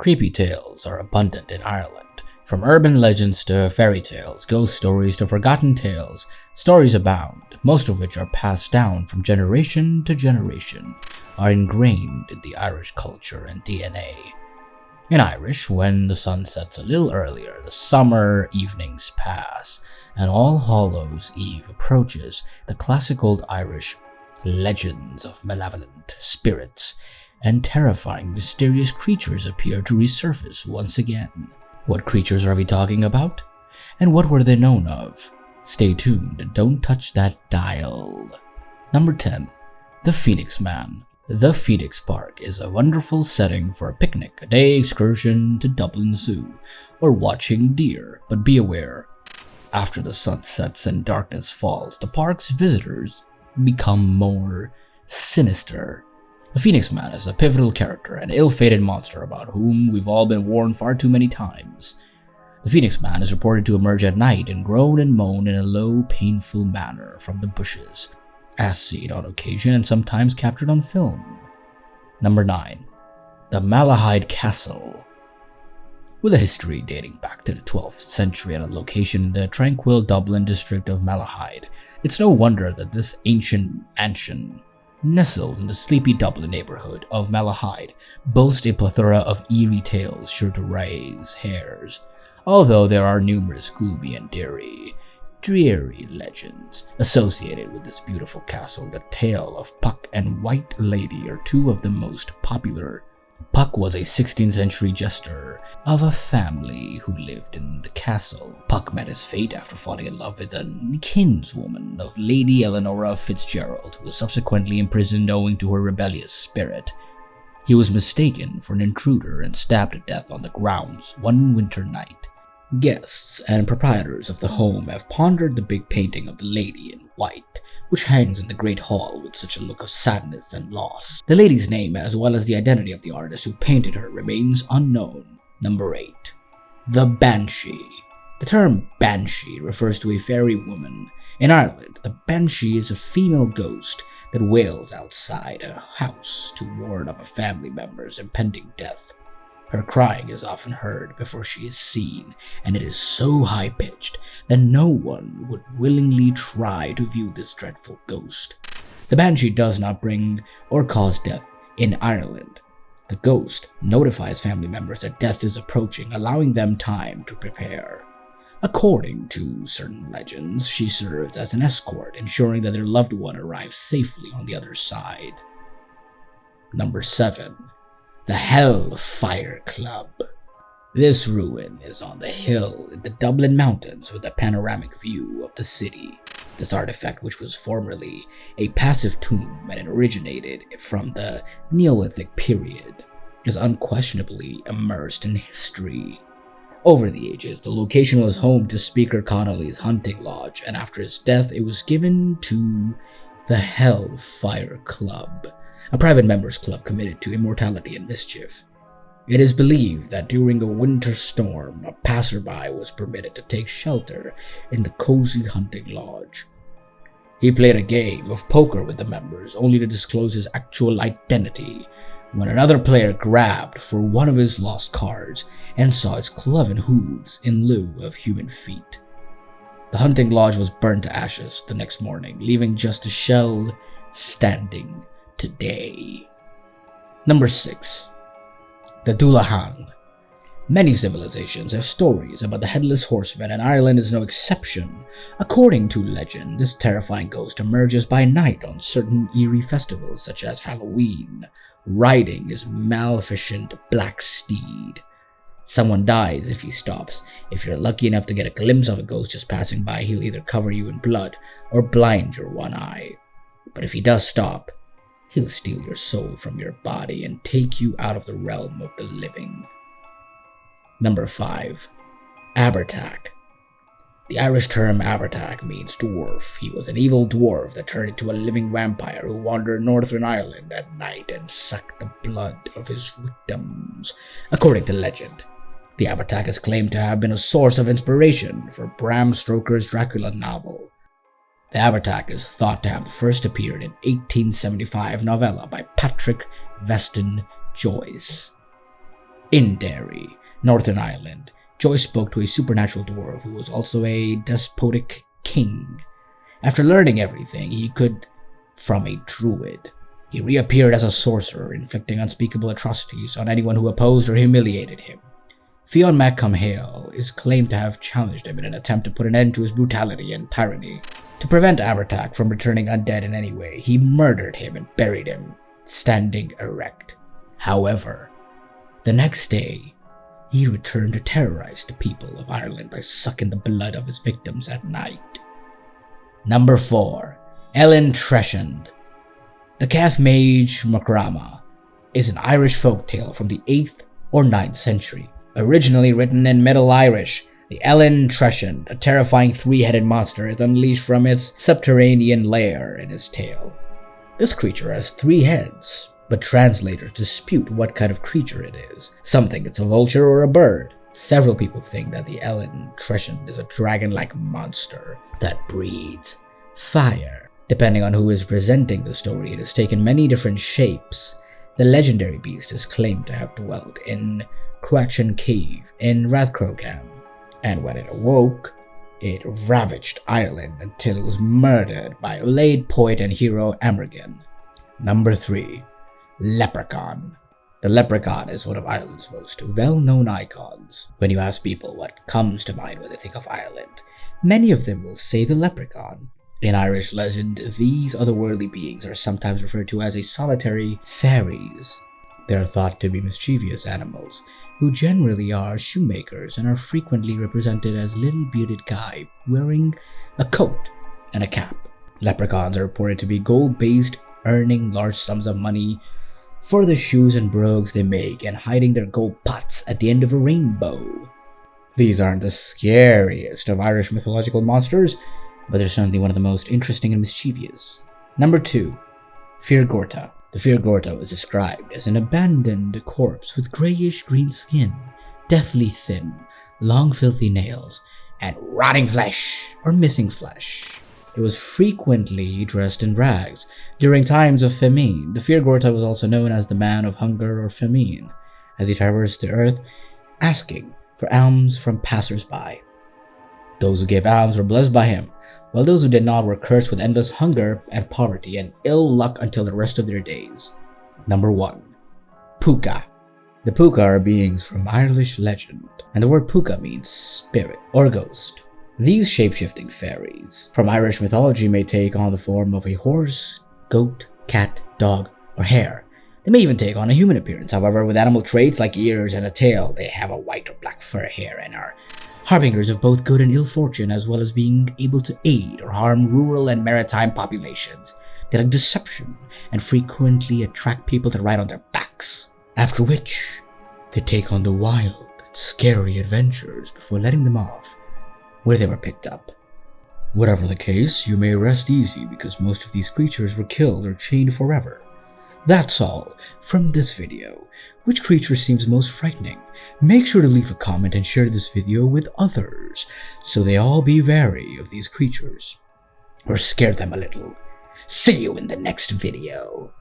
Creepy tales are abundant in Ireland. From urban legends to fairy tales, ghost stories to forgotten tales, stories abound, most of which are passed down from generation to generation, are ingrained in the Irish culture and DNA. In Irish, when the sun sets a little earlier, the summer evenings pass, and All Hallows Eve approaches, the classic old Irish legends of malevolent spirits and terrifying mysterious creatures appear to resurface once again. What creatures are we talking about? And what were they known of? Stay tuned and don't touch that dial. Number 10. The Phoenix Man. The Phoenix Park is a wonderful setting for a picnic, a day excursion to Dublin Zoo, or watching deer, but be aware, after the sun sets and darkness falls, the park's visitors become more sinister. The Phoenix Man is a pivotal character, an ill-fated monster about whom we've all been warned far too many times. The Phoenix Man is reported to emerge at night and groan and moan in a low, painful manner from the bushes, as seen on occasion and sometimes captured on film. Number 9. The Malahide Castle. With a history dating back to the 12th century and a location in the tranquil Dublin district of Malahide, it's no wonder that this ancient mansion, nestled in the sleepy Dublin neighborhood of Malahide, boasts a plethora of eerie tales sure to raise hairs, although there are numerous gloomy and dreary legends associated with this beautiful castle. The tale of Puck and White Lady are two of the most popular. Puck was a 16th century jester of a family who lived in the castle. Puck met his fate after falling in love with a kinswoman of Lady Eleanora Fitzgerald, who was subsequently imprisoned owing to her rebellious spirit. He was mistaken for an intruder and stabbed to death on the grounds one winter night. Guests and proprietors of the home have pondered the big painting of the lady in white, which hangs in the great hall with such a look of sadness and loss. The lady's name, as well as the identity of the artist who painted her, remains unknown. Number 8. The Banshee. The term Banshee refers to a fairy woman. In Ireland, the Banshee is a female ghost that wails outside a house to warn of a family member's impending death. Her crying is often heard before she is seen, and it is so high-pitched that no one would willingly try to view this dreadful ghost. The Banshee does not bring or cause death in Ireland. The ghost notifies family members that death is approaching, allowing them time to prepare. According to certain legends, she serves as an escort, ensuring that their loved one arrives safely on the other side. Number 7. The Hellfire Club. This ruin is on the hill in the Dublin Mountains with a panoramic view of the city. This artifact, which was formerly a passive tomb and it originated from the Neolithic period, is unquestionably immersed in history. Over the ages, the location was home to Speaker Connolly's hunting lodge, and after his death it was given to the Hellfire Club, a private members club committed to immortality and mischief. It is believed that during a winter storm, a passerby was permitted to take shelter in the cozy hunting lodge. He played a game of poker with the members, only to disclose his actual identity when another player grabbed for one of his lost cards and saw its cloven hooves in lieu of human feet. The hunting lodge was burned to ashes the next morning, leaving just a shell standing today. Number 6. The Dullahan. Many civilizations have stories about the Headless Horseman, and Ireland is no exception. According to legend, this terrifying ghost emerges by night on certain eerie festivals such as Halloween, riding his maleficent black steed. Someone dies if he stops. If you're lucky enough to get a glimpse of a ghost just passing by, he'll either cover you in blood or blind your one eye. But if he does stop, he'll steal your soul from your body and take you out of the realm of the living. Number 5. Abertach. The Irish term Abertach means dwarf. He was an evil dwarf that turned into a living vampire who wandered northern Ireland at night and sucked the blood of his victims. According to legend, the Abertach is claimed to have been a source of inspiration for Bram Stoker's Dracula novel. The Abertach is thought to have first appeared in 1875 novella by Patrick Weston Joyce. In Derry, Northern Ireland, Joyce spoke to a supernatural dwarf who was also a despotic king. After learning everything he could from a druid, he reappeared as a sorcerer, inflicting unspeakable atrocities on anyone who opposed or humiliated him. Fionn Mac Comhale is claimed to have challenged him in an attempt to put an end to his brutality and tyranny. To prevent Abertach from returning undead in any way, he murdered him and buried him, standing erect. However, the next day, he returned to terrorize the people of Ireland by sucking the blood of his victims at night. Number 4. Ellen Treshand. The Cath Mage Macrama is an Irish folktale from the 8th or 9th century. Originally written in Middle Irish, the Ellen Treshand, a terrifying 3-headed monster, is unleashed from its subterranean lair in his tail. This creature has 3 heads, but translators dispute what kind of creature it is. Some think it's a vulture or a bird. Several people think that the Ellen Treshand is a dragon-like monster that breathes fire. Depending on who is presenting the story, it has taken many different shapes. The legendary beast is claimed to have dwelt in Cruachan Cave in Rathcroghan, and when it awoke, it ravaged Ireland until it was murdered by Ulaid poet and hero Amergin. Number 3. Leprechaun. The leprechaun is one of Ireland's most well-known icons. When you ask people what comes to mind when they think of Ireland, many of them will say the leprechaun. In Irish legend, these otherworldly beings are sometimes referred to as a solitary fairies. They are thought to be mischievous animals, who generally are shoemakers and are frequently represented as little bearded guy wearing a coat and a cap. Leprechauns are reported to be gold-based, earning large sums of money for the shoes and brogues they make and hiding their gold pots at the end of a rainbow. These aren't the scariest of Irish mythological monsters, but they're certainly one of the most interesting and mischievous. Number 2. Feargorta. The Feargorta was described as an abandoned corpse with grayish-green skin, deathly thin, long filthy nails, and rotting flesh or missing flesh. It was frequently dressed in rags. During times of famine, the Feargorta was also known as the Man of Hunger or Famine, as he traversed the earth asking for alms from passers-by. Those who gave alms were blessed by him, while those who did not were cursed with endless hunger and poverty and ill luck until the rest of their days. Number 1. Puka. The Puka are beings from Irish legend, and the word Puka means spirit or ghost. These shape-shifting fairies from Irish mythology may take on the form of a horse, goat, cat, dog, or hare. They may even take on a human appearance. However, with animal traits like ears and a tail, they have a white or black fur hair and are harbingers of both good and ill fortune, as well as being able to aid or harm rural and maritime populations. They like deception and frequently attract people to ride on their backs, after which they take on the wild and scary adventures before letting them off where they were picked up. Whatever the case, you may rest easy because most of these creatures were killed or chained forever. That's all from this video. Which creature seems most frightening? Make sure to leave a comment and share this video with others so they all be wary of these creatures or scare them a little. See you in the next video.